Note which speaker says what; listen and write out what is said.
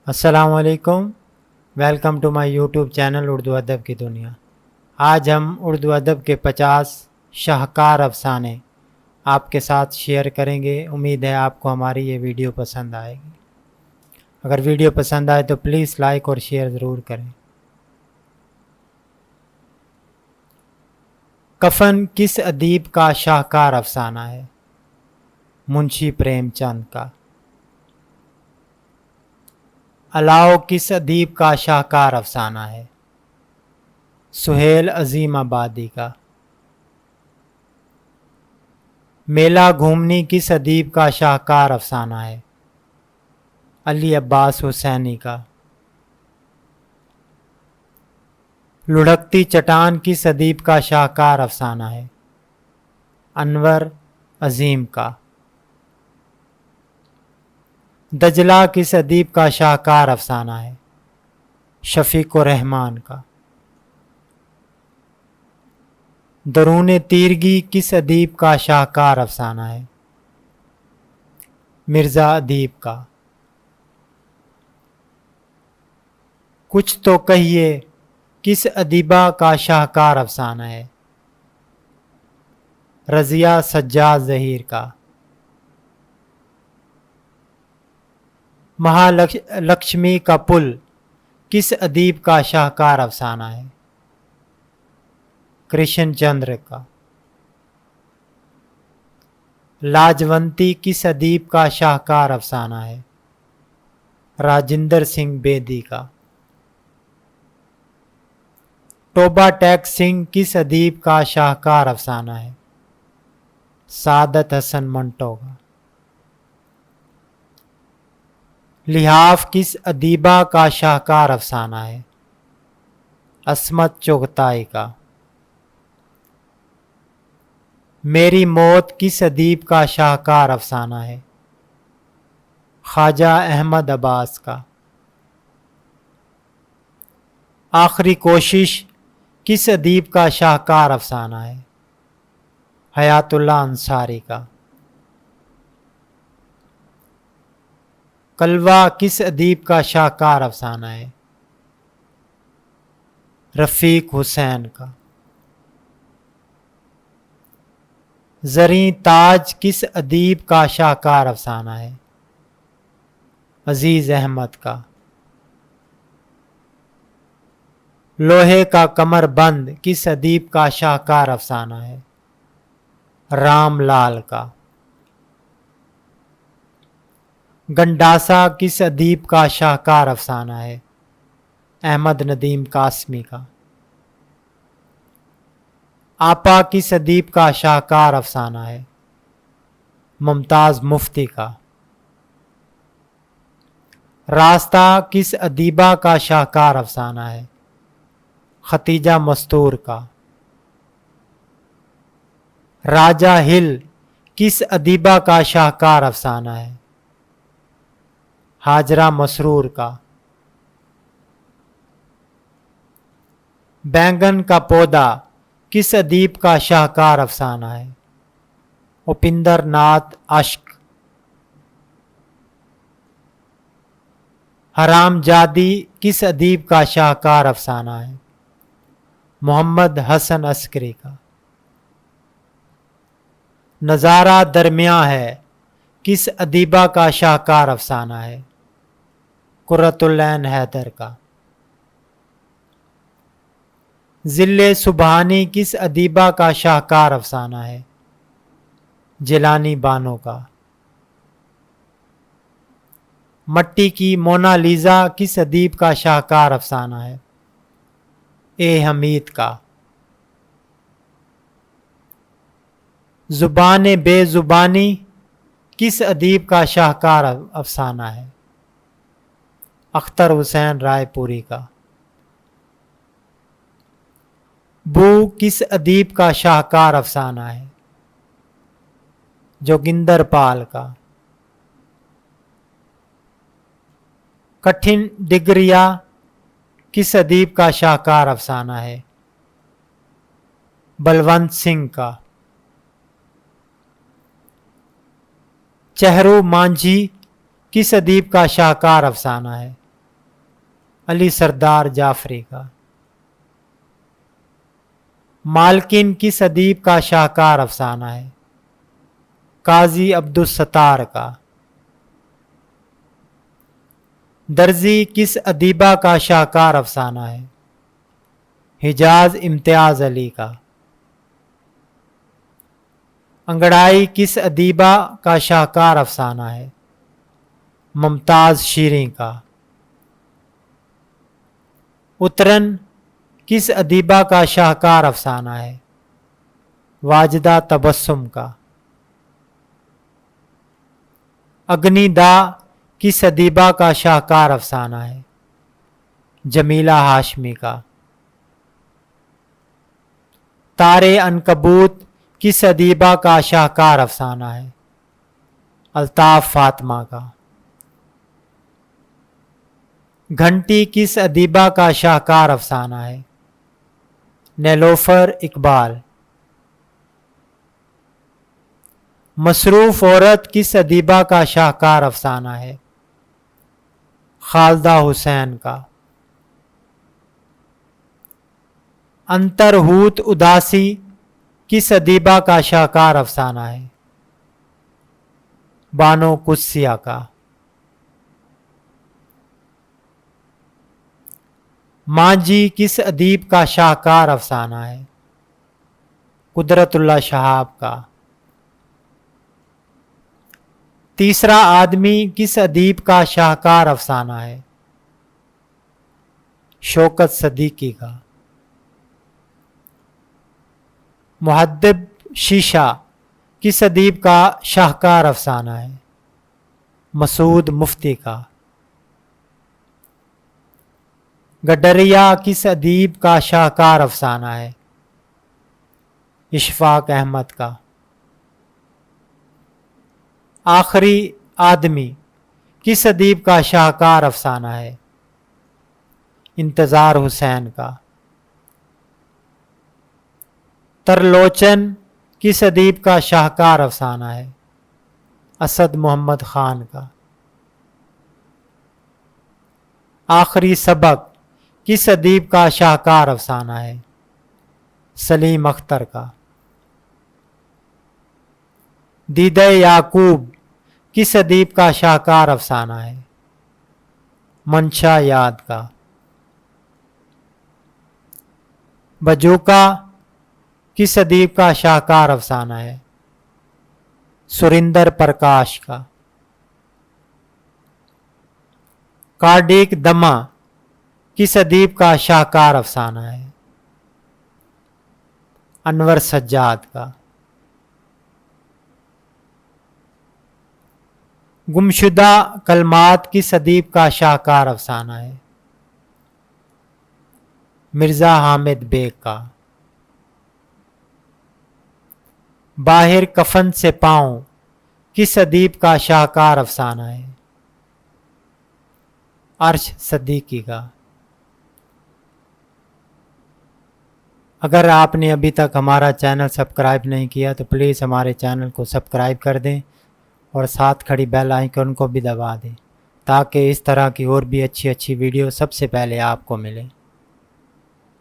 Speaker 1: السلام علیکم، welcome to my YouTube channel Urdu ادب کی دنیا۔ آج ہم اردو ادب کے 50 شاہکار افسانے آپ کے ساتھ شیئر کریں گے۔ امید ہے آپ کو ہماری یہ ویڈیو پسند آئے گی۔ اگر ویڈیو پسند آئے تو پلیز لائک اور شیئر ضرور کریں۔ کفن کس ادیب کا شاہکار افسانہ ہے؟ منشی پریم چند کا۔ الاؤ کس ادیب کا شاہکار افسانہ ہے؟ سہیل عظیم آبادی کا۔ میلہ گھومنی کس ادیب کا شاہکار افسانہ ہے؟ علی عباس حسینی کا۔ لڑھکتی چٹان کس ادیب کا شاہکار افسانہ ہے؟ انور عظیم کا۔ دجلہ کس ادیب کا شاہکار افسانہ ہے؟ شفیق الرحمان کا۔ درون تیرگی کس ادیب کا شاہکار افسانہ ہے؟ مرزا ادیب کا۔ کچھ تو کہیے کس ادیبہ کا شاہکار افسانہ ہے؟ رضیہ سجاد ظہیر کا۔ مہالکشمی کا پل کس ادیب کا شاہکار افسانہ ہے؟ کرشن چندر کا۔ لاجونتی کس ادیب کا شاہکار افسانہ ہے؟ راجندر سنگھ بیدی کا۔ ٹوبہ ٹیک سنگھ کس ادیب کا شاہکار افسانہ ہے؟ سعادت حسن منٹو کا۔ لحاف کس ادیبہ کا شاہکار افسانہ ہے؟ عصمت چغتائی کا۔ میری موت کس ادیب کا شاہکار افسانہ ہے؟ خواجہ احمد عباس کا۔ آخری کوشش کس ادیب کا شاہکار افسانہ ہے؟ حیات اللہ انصاری کا۔ کلوہ کس ادیب کا شاہکار افسانہ ہے؟ رفیق حسین کا۔ زریں تاج کس ادیب کا شاہکار افسانہ ہے؟ عزیز احمد کا۔ لوہے کا کمر بند کس ادیب کا شاہکار افسانہ ہے؟ رام لال کا۔ گنڈاسا کس ادیب کا شاہکار افسانہ ہے؟ احمد ندیم قاسمی کا۔ آپا کس ادیب کا شاہکار افسانہ ہے؟ ممتاز مفتی کا۔ راستہ کس ادیبہ کا شاہکار افسانہ ہے؟ ختیجہ مستور کا۔ راجہ ہل کس ادیبہ کا شاہکار افسانہ ہے؟ ہاجرہ مسرور کا۔ بینگن کا پودا کس ادیب کا شاہکار افسانہ ہے؟ اپندر ناتھ اشک۔ حرام جادی کس ادیب کا شاہکار افسانہ ہے؟ محمد حسن عسکری کا۔ نظارہ درمیاں ہے کس ادیبہ کا شاہکار افسانہ ہے؟ قرۃ العین حیدر کا۔ ذل سبحانی کس ادیبہ کا شاہکار افسانہ ہے؟ جیلانی بانو کا۔ مٹی کی مونا لیزا کس ادیب کا شاہکار افسانہ ہے؟ اے حمید کا۔ زبان بے زبانی کس ادیب کا شاہکار افسانہ ہے؟ اختر حسین رائے پوری کا۔ بو کس ادیب کا شاہکار افسانہ ہے؟ جوگندر پال کا۔ کٹھن ڈگریا کس ادیب کا شاہکار افسانہ ہے؟ بلونت سنگھ کا۔ چہرو مانجھی کس ادیب کا شاہکار افسانہ ہے؟ علی سردار جعفری کا۔ مالکن کس ادیب کا شاہکار افسانہ ہے؟ قاضی عبدالستار کا۔ درزی کس ادیبہ کا شاہکار افسانہ ہے؟ حجاز امتیاز علی کا۔ انگڑائی کس ادیبہ کا شاہکار افسانہ ہے؟ ممتاز شیریں کا۔ اترن کس ادیبہ کا شاہکار افسانہ ہے؟ واجدہ تبسم کا۔ اگنی دا کس ادیبہ کا شاہکار افسانہ ہے؟ جمیلہ ہاشمی کا۔ تارے عنکبوت کس ادیبہ کا شاہکار افسانہ ہے؟ الطاف فاطمہ کا۔ گھنٹی کس ادیبہ کا شاہکار افسانہ ہے؟ نیلوفر اقبال۔ مصروف عورت کس ادیبہ کا شاہکار افسانہ ہے؟ خالدہ حسین کا۔ انترہوت اداسی کس ادیبہ کا شاہکار افسانہ ہے؟ بانو قدسیہ کا۔ مانجھی کس ادیب کا شاہکار افسانہ ہے؟ قدرت اللہ شہاب کا۔ تیسرا آدمی کس ادیب کا شاہکار افسانہ ہے؟ شوکت صدیقی کا۔ محدب شیشہ کس ادیب کا شاہکار افسانہ ہے؟ مسعود مفتی کا۔ گڈریا کس ادیب کا شاہکار افسانہ ہے؟ اشفاق احمد کا۔ آخری آدمی کس ادیب کا شاہکار افسانہ ہے؟ انتظار حسین کا۔ ترلوچن کس ادیب کا شاہکار افسانہ ہے؟ اسد محمد خان کا۔ آخری سبق کس ادیب کا شاہکار افسانہ ہے؟ سلیم اختر کا۔ دیدہ یعقوب کس ادیب کا شاہکار افسانہ ہے؟ منشا یاد کا۔ بجوکا کس ادیب کا شاہکار افسانہ ہے؟ سریندر پرکاش کا۔ کارڈیک دمہ کس ادیب کا شاہکار افسانہ ہے؟ انور سجاد کا۔ گمشدہ کلمات کس ادیب کا شاہکار افسانہ ہے؟ مرزا حامد بیگ کا۔ باہر کفن سے پاؤں کس ادیب کا شاہکار افسانہ ہے؟ عرش صدیقی کا۔ اگر آپ نے ابھی تک ہمارا چینل سبسکرائب نہیں کیا تو پلیز ہمارے چینل کو سبسکرائب کر دیں اور ساتھ کھڑی بیل آئیکن کو بھی دبا دیں تاکہ اس طرح کی اور بھی اچھی ویڈیو سب سے پہلے آپ کو ملے۔